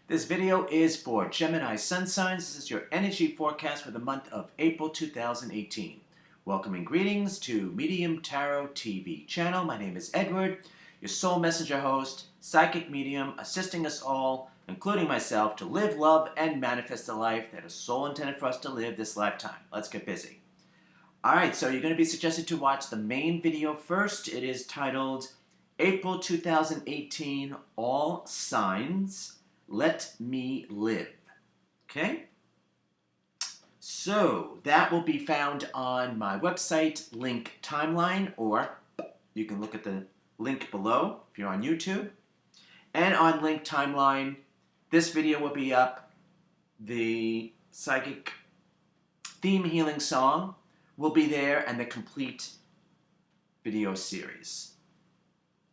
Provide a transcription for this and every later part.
This video is for Gemini sun signs. This is your energy forecast for the month of April 2018. Welcome and greetings to Medium Tarot TV channel. My name is Edward, your soul messenger host, psychic medium, assisting us all, including myself, to live, love, and manifest the life that is soul intended for us to live this lifetime. Let's get busy. Alright, so you're going to be suggested to watch the main video first. It is titled April 2018 All Signs. Let Me Live. Okay? So, that will be found on my website, link timeline, or you can look at the link below if you're on YouTube. And on link timeline, this video will be up. The psychic theme healing song will be there, and the complete video series.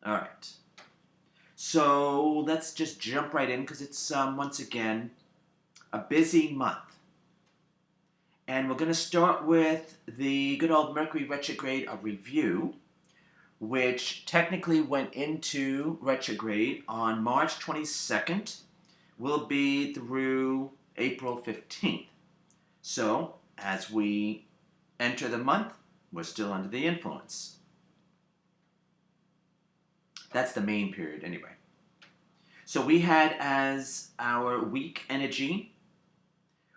Alright. So let's just jump right in because it's, once again, a busy month. And we're going to start with the good old Mercury retrograde, a review, which technically went into retrograde on March 22nd, will be through April 15th. So, as we enter the month, we're still under the influence. That's the main period anyway. So we had as our week energy,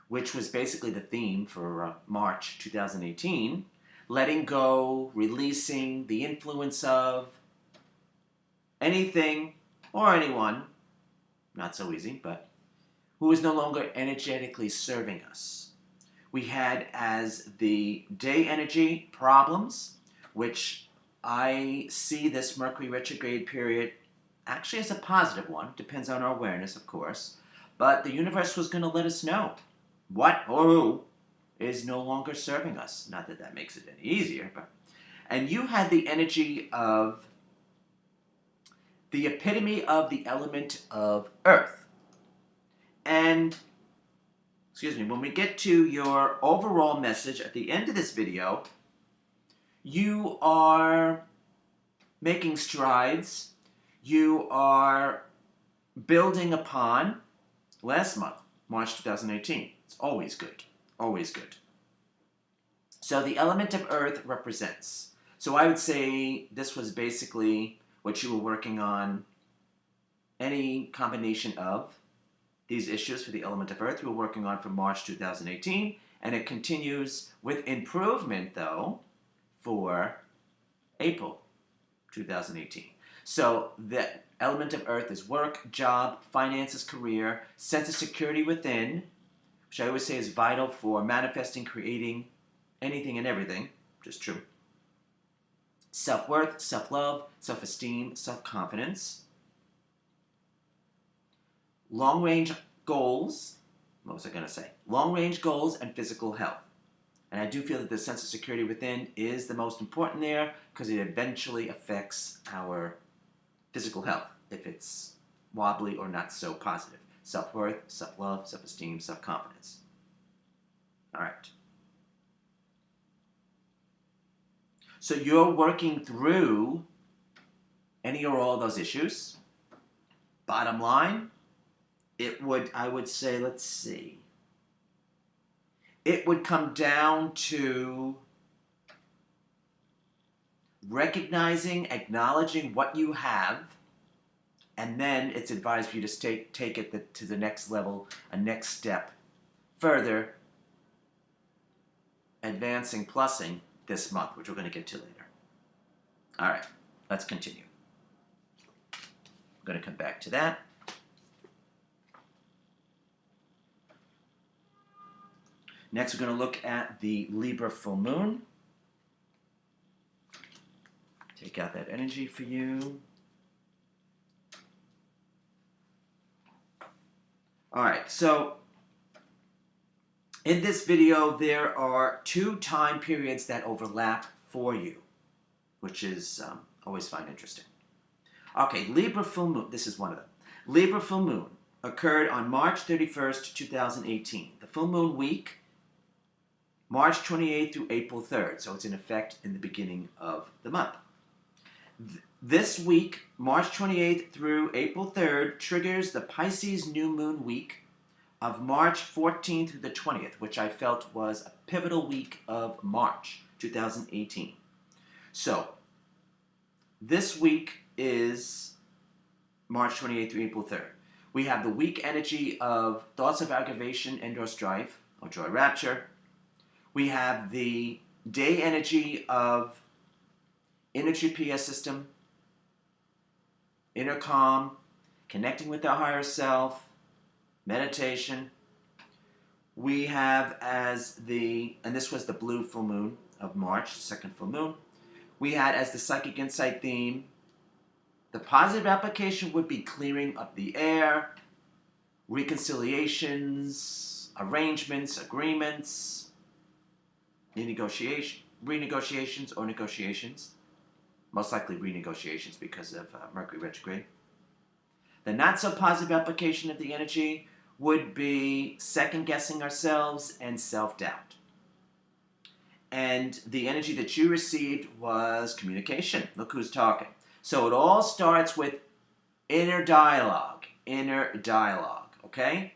which was basically the theme for March 2018, letting go, releasing the influence of anything or anyone, not so easy, but who is no longer energetically serving us. We had as the day energy problems, which I see this Mercury retrograde period actually as a positive one. Depends on our awareness, of course. But the universe was going to let us know what or who is no longer serving us. Not that that makes it any easier. And you had the energy of the epitome of the element of Earth. And, excuse me, when we get to your overall message at the end of this video, you are making strides. You are building upon last month, March 2018. It's always good. Always good. So the element of Earth represents. So I would say this was basically what you were working on. Any combination of these issues for the element of Earth you were working on from March 2018. And it continues with improvement, though, for April 2018. So the element of Earth is work, job, finances, career, sense of security within, which I always say is vital for manifesting, creating anything and everything, which is true. Self-worth, self-love, self-esteem, self-confidence. Long-range goals, what was I going to say? Long-range goals and physical health. And I do feel that the sense of security within is the most important there because it eventually affects our physical health if it's wobbly or not so positive. Self-worth, self-love, self-esteem, self-confidence. All right. So you're working through any or all of those issues. Bottom line, I would say, let's see. It would come down to recognizing, acknowledging what you have, and then it's advised for you to take it to the next level, a next step, further advancing, plussing this month, which we're going to get to later. All right, let's continue. I'm going to come back to that. Next, we're going to look at the Libra full moon. Take out that energy for you. All right, so in this video, there are two time periods that overlap for you, which is always find interesting. Okay, Libra full moon, this is one of them. Libra full moon occurred on March 31st, 2018. The full moon week, March 28th through April 3rd, so it's in effect in the beginning of the month. This week, March 28th through April 3rd, triggers the Pisces New Moon week of March 14th through the 20th, which I felt was a pivotal week of March 2018. So, this week is March 28th through April 3rd. We have the weak energy of thoughts of aggravation and/or strife, or joy rapture. We have the day energy of inner GPS system, inner calm, connecting with our higher self, meditation. We have as the, and this was the blue full moon of March, second full moon. We had as the psychic insight theme, the positive application would be clearing up the air, reconciliations, arrangements, agreements, renegotiations or negotiations. Most likely renegotiations because of Mercury retrograde. The not so positive application of the energy would be second guessing ourselves and self-doubt. And the energy that you received was communication. Look who's talking. So it all starts with inner dialogue, okay?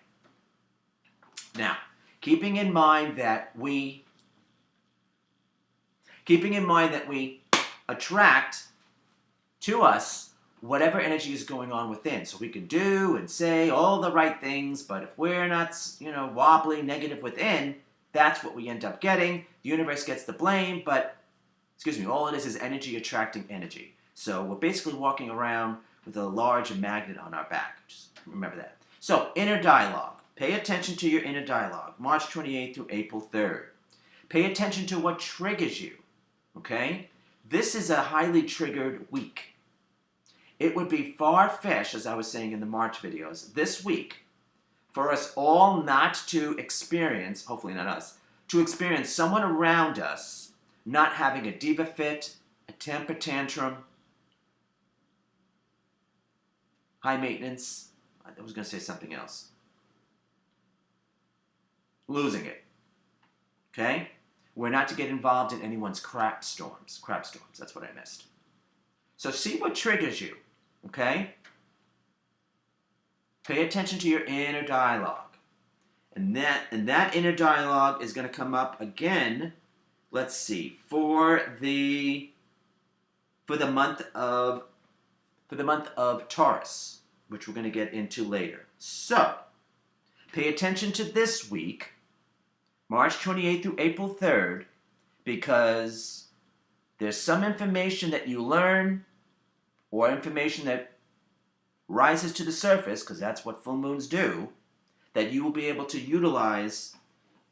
Now, keeping in mind that we attract to us whatever energy is going on within. So we can do and say all the right things, but if we're not, wobbly, negative within, that's what we end up getting. The universe gets the blame, but, all it is energy attracting energy. So we're basically walking around with a large magnet on our back. Just remember that. So, inner dialogue. Pay attention to your inner dialogue. March 28th through April 3rd. Pay attention to what triggers you, okay? This is a highly triggered week. It would be far-fetched, as I was saying in the March videos, this week, for us all not to experience, hopefully not us, to experience someone around us not having a diva fit, a temper tantrum, high maintenance. I was going to say something else. Losing it. Okay? We're not to get involved in anyone's crap storms. That's what I missed. So see what triggers you. Okay? Pay attention to your inner dialogue. And that inner dialogue is going to come up again, let's see, for the month of Taurus, which we're going to get into later. So, pay attention to this week, March 28th through April 3rd, because there's some information that you learn or information that rises to the surface, because that's what full moons do, that you will be able to utilize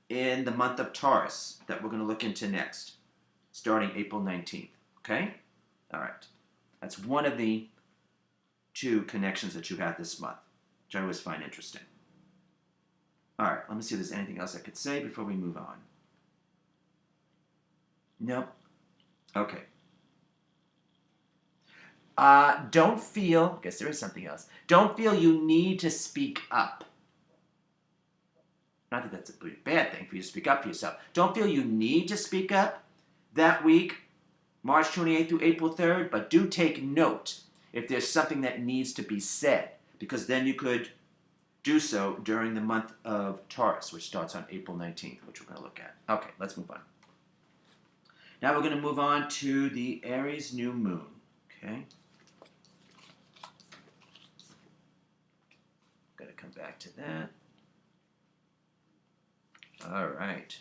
in the month of Taurus that we're going to look into next, starting April 19th. Okay? All right. That's one of the two connections that you had this month, which I always find interesting. All right, let me see if there's anything else I could say before we move on. Nope. Okay. Don't feel, I guess there is something else. Don't feel you need to speak up. Not that that's a bad thing for you to speak up for yourself. Don't feel you need to speak up that week, March 28th through April 3rd, but do take note if there's something that needs to be said, because then you could do so during the month of Taurus, which starts on April 19th, which we're going to look at. Okay, let's move on. Now we're going to move on to the Aries New Moon. Okay. Got to come back to that. All right.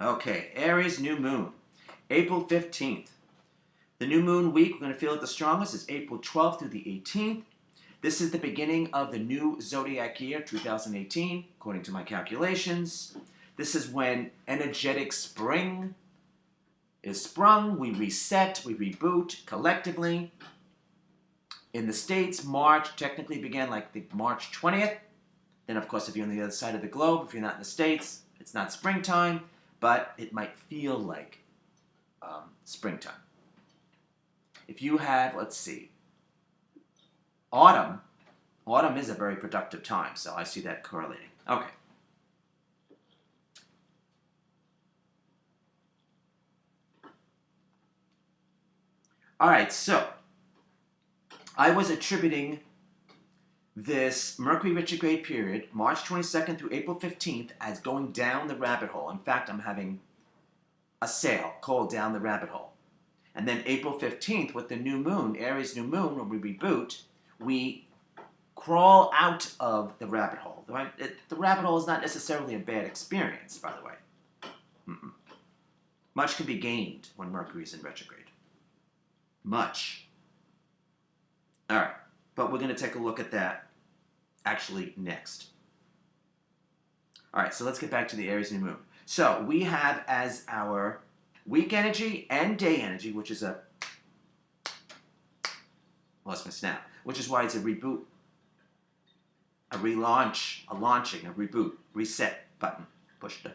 Okay, Aries New Moon, April 15th. The new moon week, we're going to feel it the strongest, is April 12th through the 18th. This is the beginning of the new zodiac year, 2018, according to my calculations. This is when energetic spring is sprung. We reset, we reboot collectively. In the States, March technically began like the March 20th. Then, of course, if you're on the other side of the globe, if you're not in the States, it's not springtime, but it might feel like springtime. If you have, let's see, autumn is a very productive time, so I see that correlating. Okay. All right, so I was attributing this Mercury retrograde period, March 22nd through April 15th, as going down the rabbit hole. In fact, I'm having a sale called Down the Rabbit Hole. And then April 15th, with the new moon, Aries New Moon, when we reboot, we crawl out of the rabbit hole. The rabbit hole is not necessarily a bad experience, by the way. Mm-mm. Much can be gained when Mercury is in retrograde. Much. All right, but we're going to take a look at that actually next. All right, so let's get back to the Aries New Moon. So we have as our week energy and day energy, which is lost my snap, which is why it's a reboot, a relaunch, a launching, a reboot, reset button, push the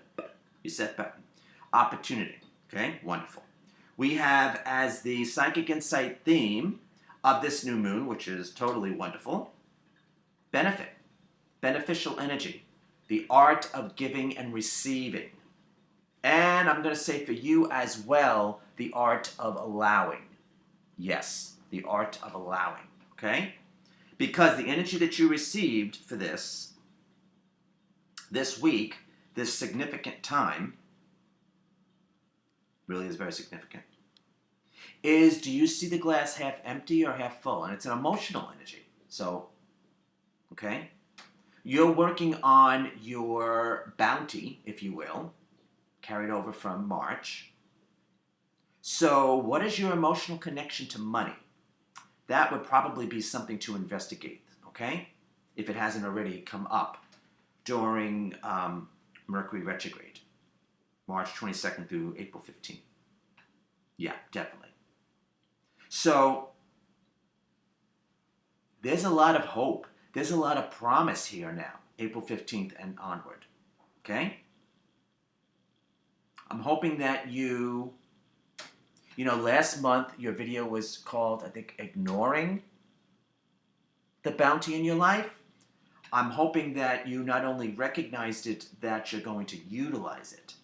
reset button, opportunity, okay, wonderful. We have as the psychic insight theme of this new moon, which is totally wonderful, benefit, beneficial energy, the art of giving and receiving. And I'm going to say for you as well, the art of allowing. Yes, the art of allowing, okay? Because the energy that you received for this week, this significant time, really is very significant, is do you see the glass half empty or half full? And it's an emotional energy. So, okay? You're working on your bounty, if you will, carried over from March. So what is your emotional connection to money? That would probably be something to investigate, okay? If it hasn't already come up during Mercury retrograde, March 22nd through April 15th. Yeah, definitely. So there's a lot of hope. There's a lot of promise here now, April 15th and onward, okay? I'm hoping that last month your video was called, I think, Ignoring the Bounty in Your Life. I'm hoping that you not only recognized it, that you're going to utilize it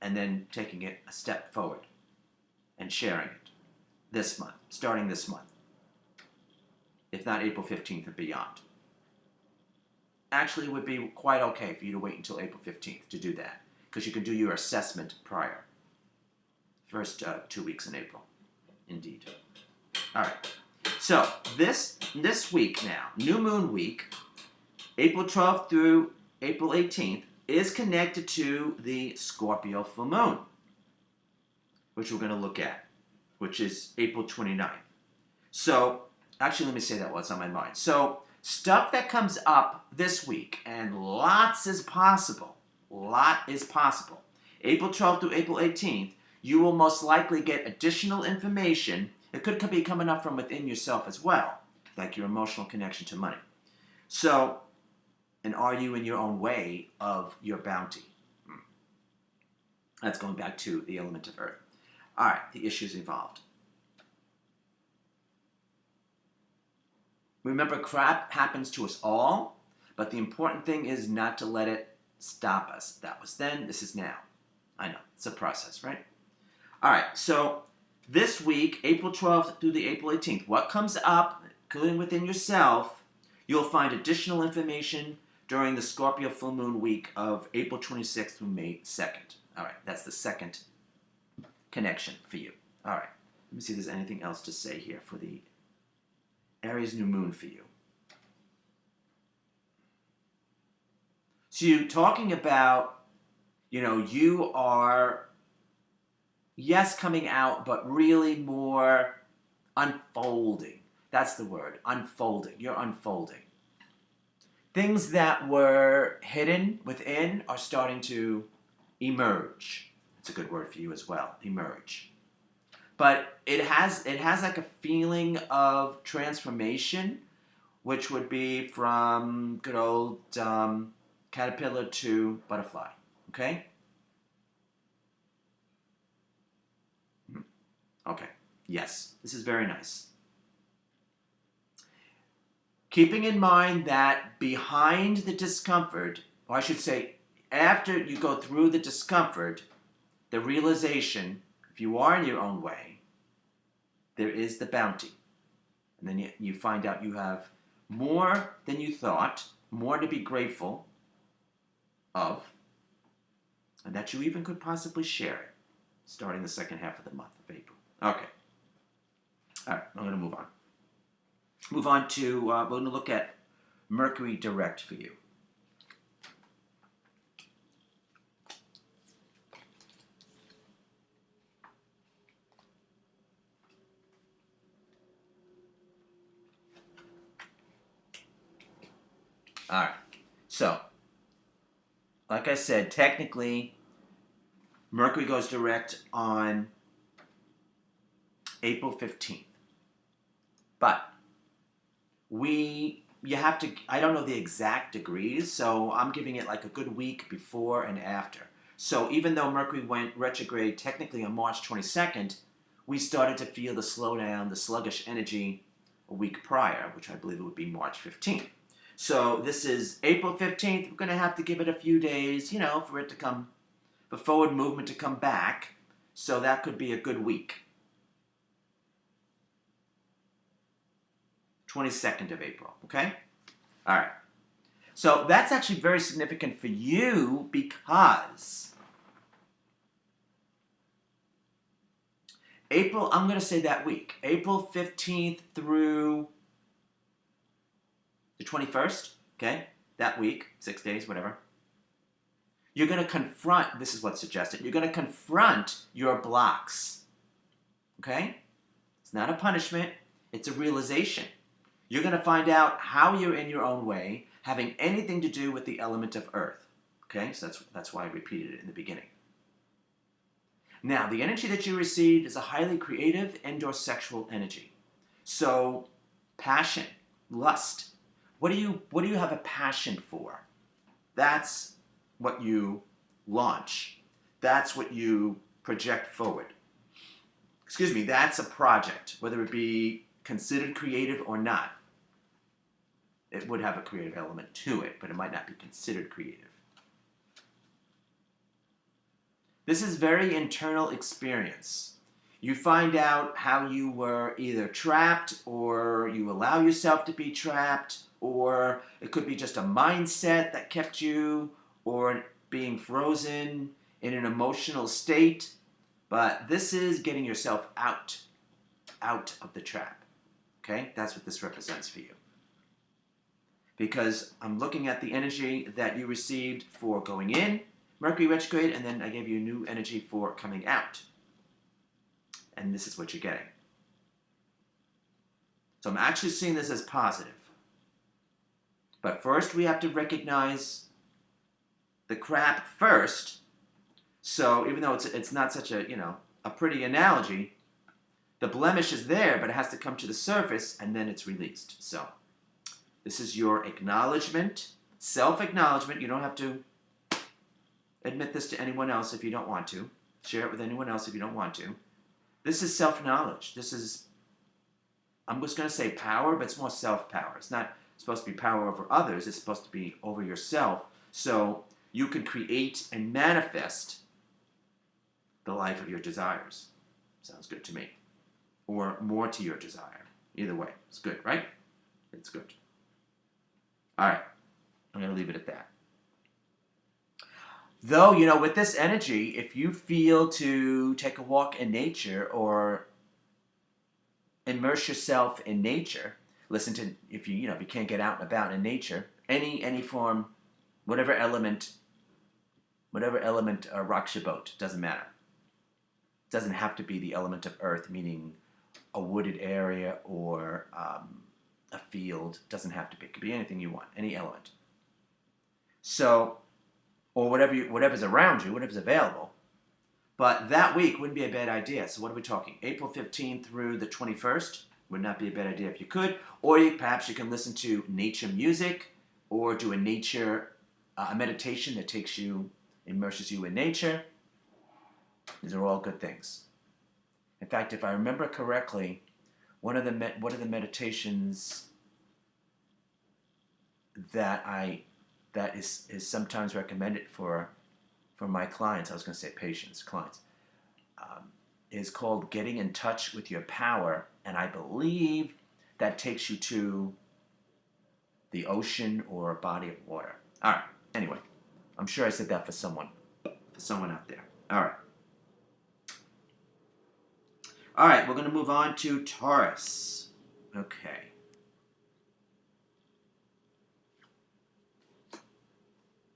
and then taking it a step forward and sharing it this month, starting this month, if not April 15th and beyond. Actually, it would be quite okay for you to wait until April 15th to do that, because you can do your assessment prior. First 2 weeks in April, indeed. All right. So this week now, New Moon Week, April 12th through April 18th, is connected to the Scorpio full moon, which we're going to look at, which is April 29th. So, actually, let me say that while it's on my mind. So, stuff that comes up this week, and lots is possible. April 12th through April 18th, you will most likely get additional information. It could be coming up from within yourself as well, like your emotional connection to money. So, and are you in your own way of your bounty? That's going back to the element of Earth. All right, the issues involved. Remember, crap happens to us all, but the important thing is not to let it stop us. That was then, this is now. I know, it's a process, right? All right, so this week, April 12th through the April 18th, what comes up, including within yourself, you'll find additional information during the Scorpio full moon week of April 26th through May 2nd. All right, that's the second connection for you. All right, let me see if there's anything else to say here for the Aries New Moon for you. So you're talking about, you are, yes, coming out, but really more unfolding. That's the word, unfolding. You're unfolding. Things that were hidden within are starting to emerge. It's a good word for you as well, emerge. But it has like a feeling of transformation, which would be from good old caterpillar to butterfly. Okay? Okay. Yes, this is very nice. Keeping in mind that behind the discomfort, or I should say, after you go through the discomfort, the realization, if you are in your own way, there is the bounty. And then you find out you have more than you thought, more to be grateful of, and that you even could possibly share it, starting the second half of the month of April. Okay. All right, I'm going to move on. Move on to, we're going to look at Mercury direct for you. All right. So, like I said, technically, Mercury goes direct on April 15th. But you have to, I don't know the exact degrees, so I'm giving it like a good week before and after. So even though Mercury went retrograde technically on March 22nd, we started to feel the slowdown, the sluggish energy a week prior, which I believe it would be March 15th. So this is April 15th. We're going to have to give it a few days, for it to come, for forward movement to come back. So that could be a good week. 22nd of April, okay? All right. So that's actually very significant for you because April, I'm going to say that week, April 15th through the 21st, okay? That week, 6 days, whatever. You're going to confront, this is what's suggested, you're going to confront your blocks, okay? It's not a punishment, it's a realization. You're going to find out how you're in your own way, having anything to do with the element of earth, okay? So that's why I repeated it in the beginning. Now, the energy that you received is a highly creative and/or sexual energy. So, passion, lust. What do you have a passion for? That's what you launch. That's what you project forward. Excuse me, that's a project, whether it be considered creative or not. It would have a creative element to it, but it might not be considered creative. This is very internal experience. You find out how you were either trapped or you allow yourself to be trapped, or it could be just a mindset that kept you, or being frozen in an emotional state. But this is getting yourself out of the trap. Okay? That's what this represents for you. Because I'm looking at the energy that you received for going in, Mercury retrograde, and then I gave you new energy for coming out. And this is what you're getting. So I'm actually seeing this as positive. But first we have to recognize the crap first. So even though it's not such a pretty analogy, the blemish is there, but it has to come to the surface, and then it's released. So this is your acknowledgement, self-acknowledgement. You don't have to admit this to anyone else if you don't want to. Share it with anyone else if you don't want to. This is self-knowledge. This is, I'm just going to say power, but it's more self-power. It's not supposed to be power over others. It's supposed to be over yourself. So you can create and manifest the life of your desires. Sounds good to me. Or more to your desire. Either way. It's good, right? It's good. All right. I'm going to leave it at that. Though, with this energy, if you feel to take a walk in nature or immerse yourself in nature, listen to, if you can't get out and about in nature, any form, whatever element rocks your boat, doesn't matter. It doesn't have to be the element of earth, meaning a wooded area or a field. It doesn't have to be. It could be anything you want, any element. So, or whatever's around you, whatever's available. But that week wouldn't be a bad idea. So what are we talking? April 15th through the 21st would not be a bad idea if you could. Or perhaps you can listen to nature music or do a meditation that immerses you in nature. These are all good things. In fact, if I remember correctly, one of the meditations that is sometimes recommended for my clients. I was going to say patients, clients. is called Getting in Touch with Your Power, and I believe that takes you to the ocean or a body of water. All right. Anyway, I'm sure I said that for someone out there. All right. All right, we're going to move on to Taurus. Okay.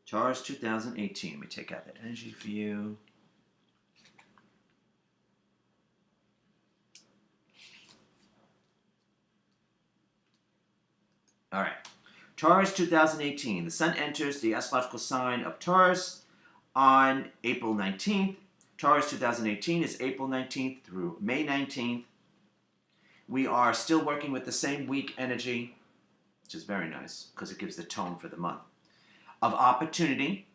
Taurus 2018. Let me take out that energy for you. All right. Taurus 2018. The sun enters the astrological sign of Taurus on April 19th. Taurus 2018 is April 19th through May 19th. We are still working with the same week energy, which is very nice because it gives the tone for the month, of opportunity.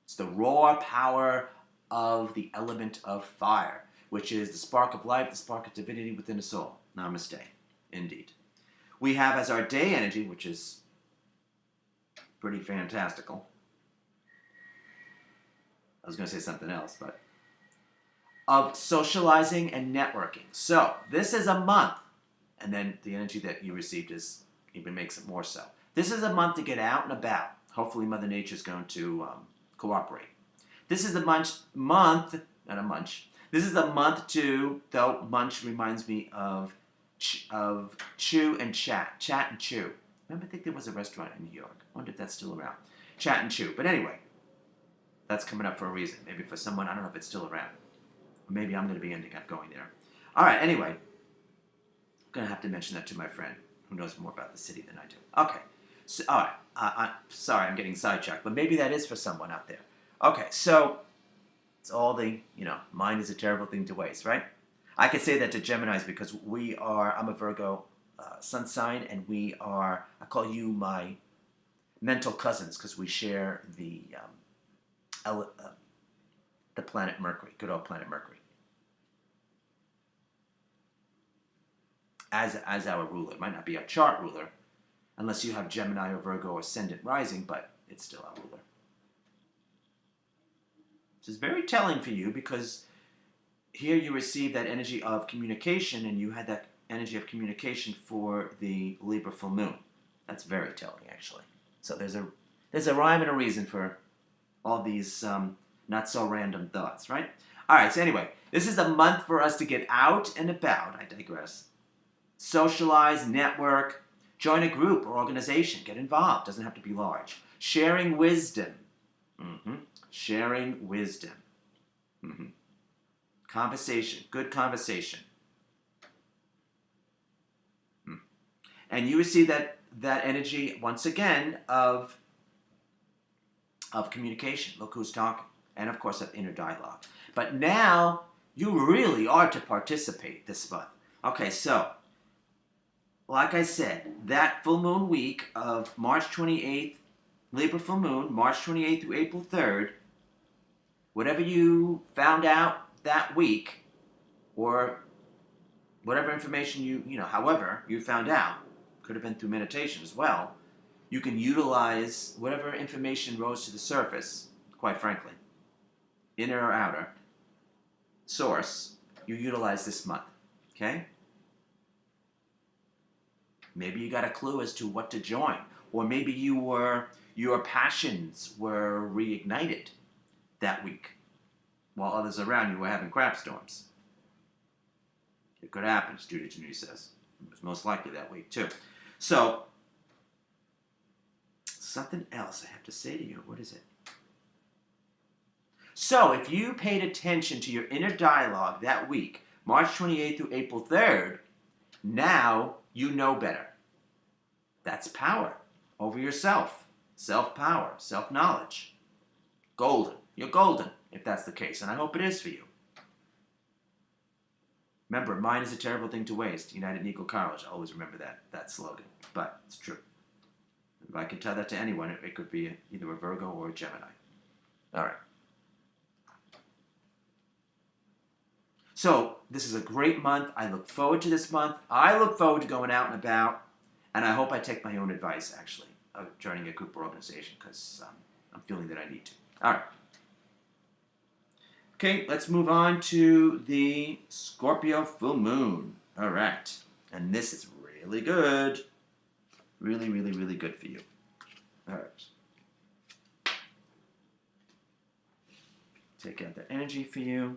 It's the raw power of the element of fire, which is the spark of life, the spark of divinity within us all. Namaste, indeed. We have as our day energy, which is pretty fantastical. I was going to say something else, but of socializing and networking. So this is a month, and then the energy that you received is even makes it more so. This is a month to get out and about. Hopefully Mother Nature is going to cooperate. This is a month, not a munch. This is a month to, though munch reminds me of chew and chat and chew. Remember, I think there was a restaurant in New York. I wonder if that's still around. Chat and chew. But anyway, that's coming up for a reason. Maybe for someone, I don't know if it's still around. Or maybe I'm going to be ending up going there. All right, anyway, I'm going to have to mention that to my friend who knows more about the city than I do. Okay, so, all right, sorry, I'm getting sidetracked, but maybe that is for someone out there. Okay, so it's all the, mind is a terrible thing to waste, right? I could say that to Geminis because I'm a Virgo sun sign, and I call you my mental cousins because we share the planet Mercury, good old planet Mercury, as our ruler. It might not be our chart ruler, unless you have Gemini or Virgo ascendant rising, but it's still our ruler. This is very telling for you because here you receive that energy of communication, and you had that energy of communication for the Libra full moon. That's very telling, actually. So there's a rhyme and a reason for all these not so random thoughts, right? All right, so anyway, this is a month for us to get out and about. I digress. Socialize, network, join a group or organization, get involved. Doesn't have to be large. Sharing wisdom. Sharing wisdom. Conversation, good conversation. And you receive that energy, once again, of communication. Look who's talking. And, of course, of inner dialogue. But now, you really are to participate this month. Okay, so, like I said, that full moon week of March 28th, Libra full moon, March 28th through April 3rd, whatever you found out that week, or whatever information however you found out, could have been through meditation as well, you can utilize whatever information rose to the surface, quite frankly, inner or outer, source, you utilize this month, okay? Maybe you got a clue as to what to join, or maybe your passions were reignited that week, while others around you were having crap storms. It could happen, Studio Janui says. It was most likely that week, too. So, something else I have to say to you. What is it? So, if you paid attention to your inner dialogue that week, March 28th through April 3rd, now you know better. That's power over yourself. Self-power, self-knowledge. Golden. You're golden, if that's the case, and I hope it is for you. Remember, mind is a terrible thing to waste. United Negro College, always remember that slogan, but it's true. If I could tell that to anyone, it could be either a Virgo or a Gemini. All right. So, this is a great month. I look forward to this month. I look forward to going out and about, and I hope I take my own advice, actually, of joining a group or organization, because I'm feeling that I need to. All right. Okay, let's move on to the Scorpio full moon. All right. And this is really good. Really, really, really good for you. All right. Take out the energy for you.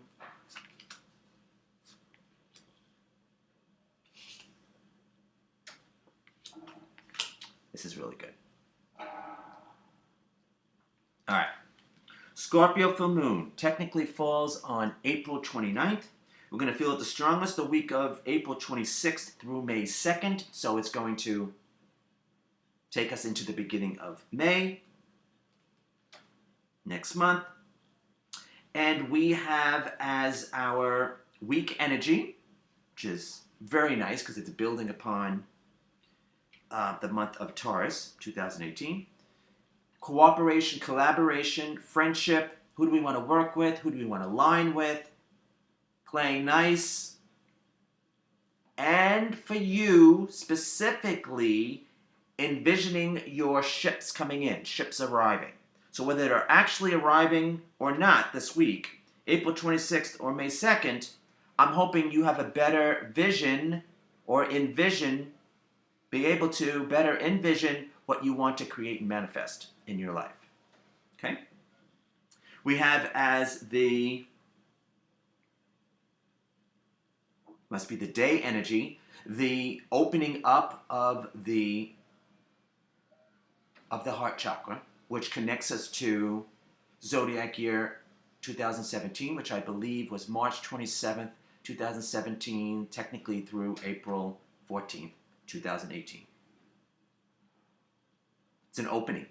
This is really good. All right. Scorpio full moon technically falls on April 29th. We're going to feel it the strongest the week of April 26th through May 2nd. So it's going to take us into the beginning of May next month. And we have as our week energy, which is very nice because it's building upon the month of Taurus, 2018. Cooperation, collaboration, friendship. Who do we want to work with? Who do we want to align with? Playing nice. And for you, specifically, envisioning your ships coming in, ships arriving. So whether they're actually arriving or not this week, April 26th or May 2nd, I'm hoping you have a better vision or envision, be able to better envision what you want to create and manifest in your life. Okay? We have as the, must be the day energy, the opening up of the heart chakra, which connects us to zodiac year 2017, which I believe was March 27th, 2017, technically through April 14th, 2018. It's an opening.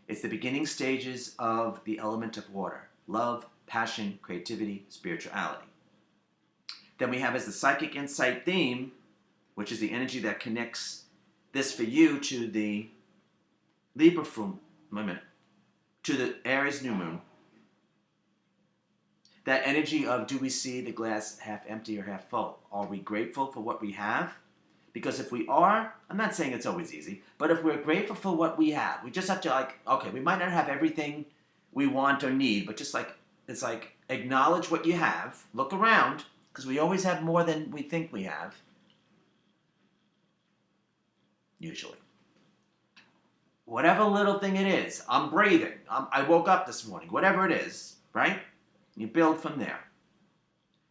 It's the beginning stages of the element of water. Love, passion, creativity, spirituality. Then we have as the psychic insight theme, which is the energy that connects this for you to the Libra full, to the Aries New Moon. That energy of, do we see the glass half empty or half full? Are we grateful for what we have? Because if we are, I'm not saying it's always easy, but if we're grateful for what we have, we just have to okay, we might not have everything we want or need, but just it's like acknowledge what you have, look around, because we always have more than we think we have, usually. Whatever little thing it is, I'm breathing, I woke up this morning, whatever it is, right? You build from there.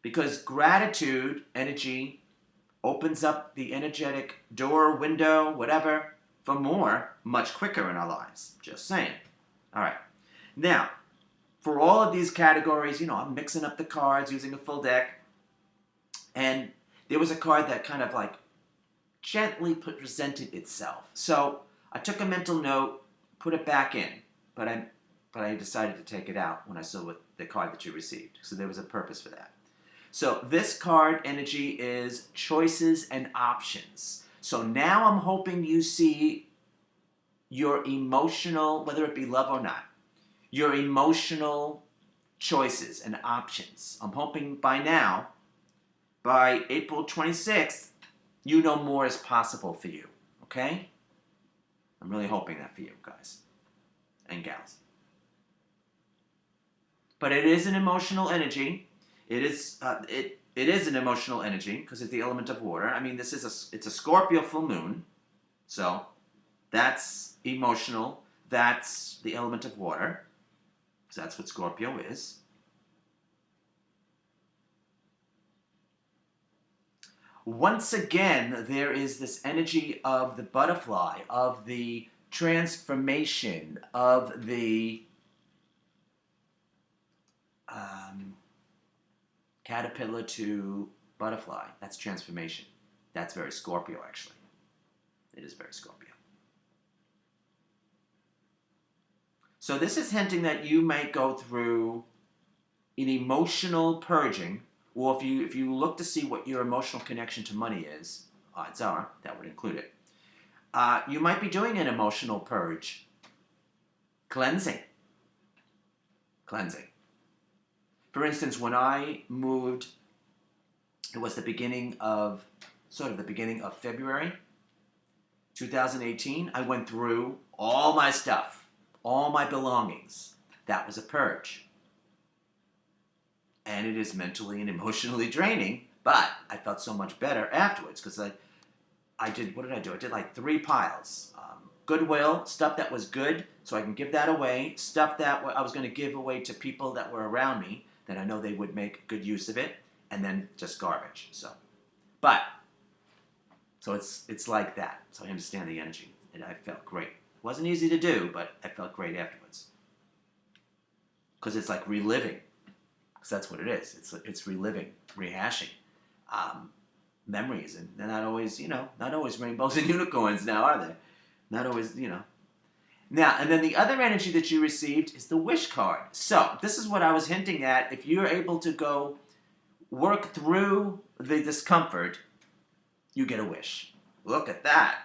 Because gratitude, energy, opens up the energetic door, window, whatever, for more, much quicker in our lives. Just saying. All right. Now, for all of these categories, I'm mixing up the cards, using a full deck. And there was a card that kind of gently presented itself. So I took a mental note, put it back in, but I decided to take it out when I saw the card that you received. So there was a purpose for that. So this card energy is choices and options. So now I'm hoping you see your emotional, whether it be love or not, your emotional choices and options. I'm hoping by now, by April 26th, you know more is possible for you. Okay? I'm really hoping that for you guys and gals. But it is an emotional energy. It is an emotional energy because it's the element of water. I mean, it's a Scorpio full moon, so that's emotional. That's the element of water. So that's what Scorpio is. Once again, there is this energy of the butterfly, of the transformation, of the caterpillar to butterfly. That's transformation. That's very Scorpio, actually. It is very Scorpio. So this is hinting that you might go through an emotional purging, or if you look to see what your emotional connection to money is, odds are that would include it. You might be doing an emotional purge. Cleansing. For instance, when I moved, it was the beginning of February 2018. I went through all my stuff, all my belongings. That was a purge. and it is mentally and emotionally draining, but I felt so much better afterwards because I did, what did I do? I did like 3 piles. Goodwill, stuff that was good, so I can give that away. Stuff that I was going to give away to people that were around me, that I know they would make good use of it, and then just garbage. So it's like that. So I understand the energy, and I felt great. It wasn't easy to do, but I felt great afterwards. Because it's like reliving. Because that's what it is. It's reliving, rehashing memories, and they're not always, not always rainbows and unicorns now, are they? Not always, Now, and then the other energy that you received is the wish card. So, this is what I was hinting at. If you're able to go work through the discomfort, you get a wish. Look at that.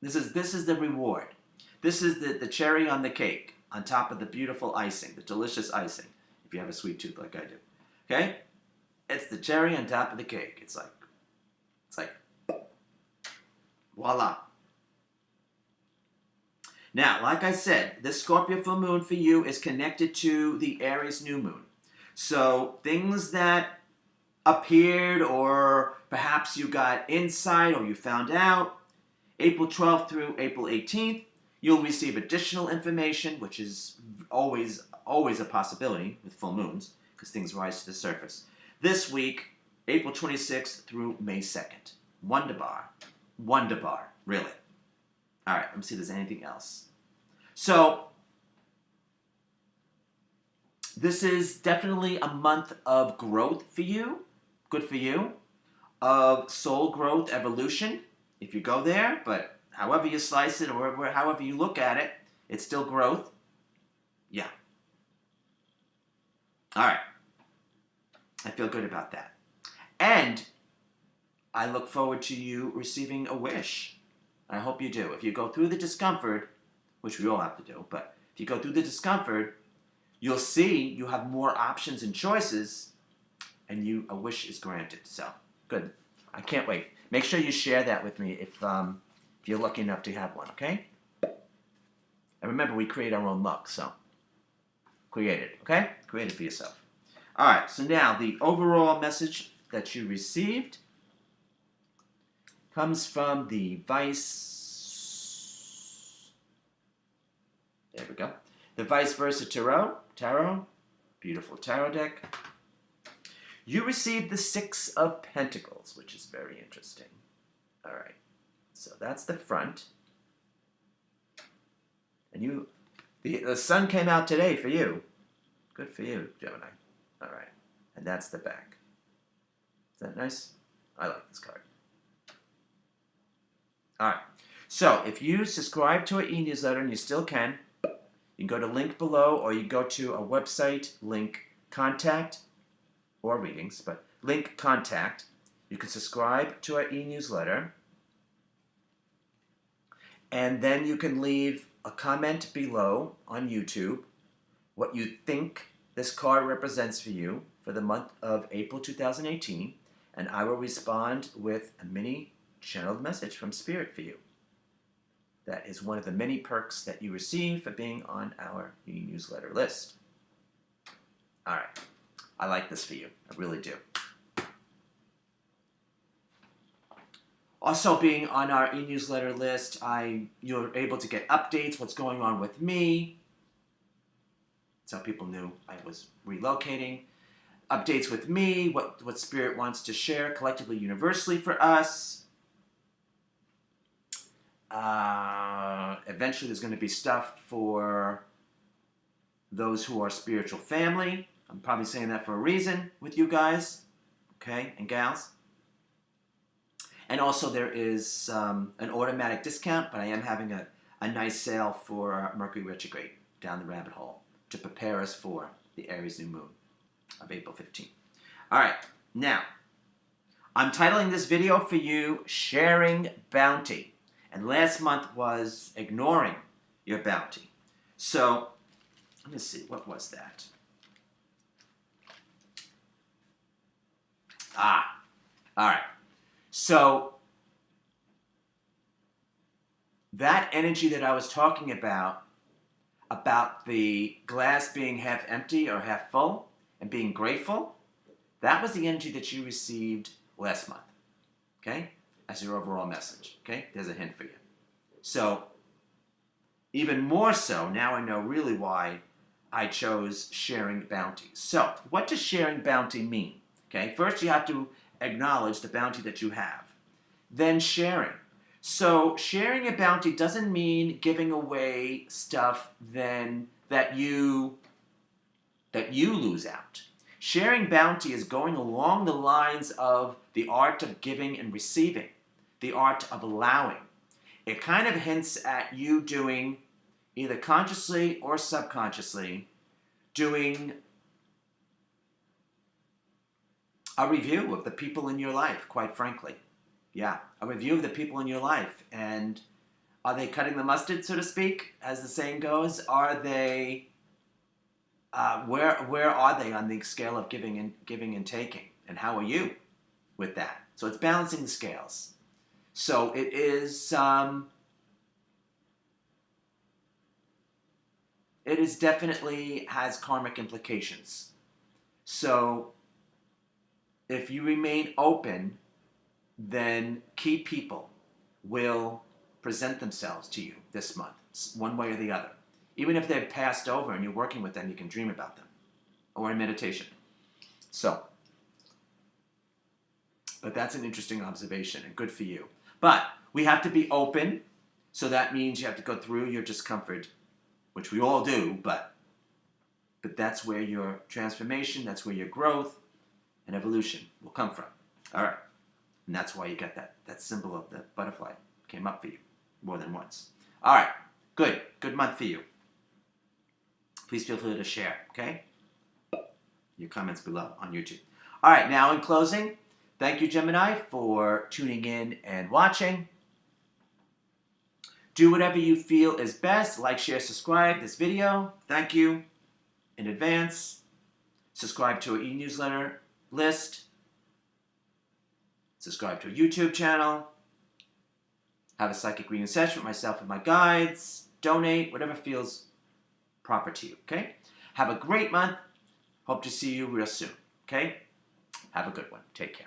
This is the reward. This is the cherry on the cake, on top of the beautiful icing, the delicious icing, if you have a sweet tooth like I do. Okay? It's the cherry on top of the cake. It's like, voila. Now, like I said, this Scorpio full moon for you is connected to the Aries New Moon. So things that appeared, or perhaps you got insight or you found out, April 12th through April 18th, you'll receive additional information, which is always a possibility with full moons, because things rise to the surface. This week, April 26th through May 2nd. Wonderbar, really. All right, let me see if there's anything else. So, this is definitely a month of growth for you. Good for you. Of soul growth, evolution, if you go there. But however you slice it, or however you look at it, it's still growth. Yeah. All right. I feel good about that. And I look forward to you receiving a wish. I hope you do. If you go through the discomfort, which we all have to do, but if you go through the discomfort, you'll see you have more options and choices, and a wish is granted. So, good. I can't wait. Make sure you share that with me if you're lucky enough to have one, okay? And remember, we create our own luck, so create it, okay? Create it for yourself. All right, so now the overall message that you received comes from the there we go. The Vice Versa Tarot, beautiful tarot deck. You received the 6 of Pentacles, which is very interesting. All right, so that's the front. And the sun came out today for you. Good for you, Gemini. All right, and that's the back. Is that nice? I like this card. All right, so if you subscribe to our e-newsletter, and you still can, you can go to link below, or you go to a website, link contact, or readings, but link contact. You can subscribe to our e-newsletter, and then you can leave a comment below on YouTube what you think this card represents for you for the month of April 2018, and I will respond with a mini channeled message from Spirit for you. That is one of the many perks that you receive for being on our e-newsletter list. All right. I like this for you. I really do. Also, being on our e-newsletter list, you're able to get updates, what's going on with me. So people knew I was relocating. Updates with me, what Spirit wants to share collectively, universally for us. Eventually there's going to be stuff for those who are spiritual family. I'm probably saying that for a reason with you guys, okay, and gals. And also there is an automatic discount, but I am having a nice sale for Mercury Retrograde down the rabbit hole to prepare us for the Aries New Moon of April 15th. All right, now, I'm titling this video for you, Sharing Bounty. And last month was ignoring your bounty. So, let me see, what was that? All right. So, that energy that I was talking about the glass being half empty or half full and being grateful, That was the energy that you received last month, okay, as your overall message, okay? There's a hint for you. So, even more so, now I know really why I chose sharing bounty. So, what does sharing bounty mean? Okay, first you have to acknowledge the bounty that you have. Then sharing. So, sharing a bounty doesn't mean giving away stuff then that you lose out. Sharing bounty is going along the lines of the art of giving and receiving, the art of allowing. It kind of hints at you doing, either consciously or subconsciously, doing a review of the people in your life, quite frankly. Yeah, a review of the people in your life. And are they cutting the mustard, so to speak, as the saying goes? Are they, where are they on the scale of giving and taking? And how are you with that? So it's balancing the scales. So it is, definitely has karmic implications. So if you remain open, then key people will present themselves to you this month, one way or the other. Even if they've passed over and you're working with them, you can dream about them, or in meditation. So, but that's an interesting observation and good for you. But we have to be open, so that means you have to go through your discomfort, which we all do, but that's where your transformation, that's where your growth and evolution will come from. All right. And that's why you got that symbol of the butterfly came up for you more than once. All right. Good. Good month for you. Please feel free to share, okay? Your comments below on YouTube. All right. Now in closing, thank you, Gemini, for tuning in and watching. Do whatever you feel is best. Like, share, subscribe this video. Thank you in advance. Subscribe to our e-newsletter list. Subscribe to a YouTube channel. Have a psychic reading session with myself and my guides. Donate, whatever feels proper to you, okay? Have a great month. Hope to see you real soon, okay? Have a good one. Take care.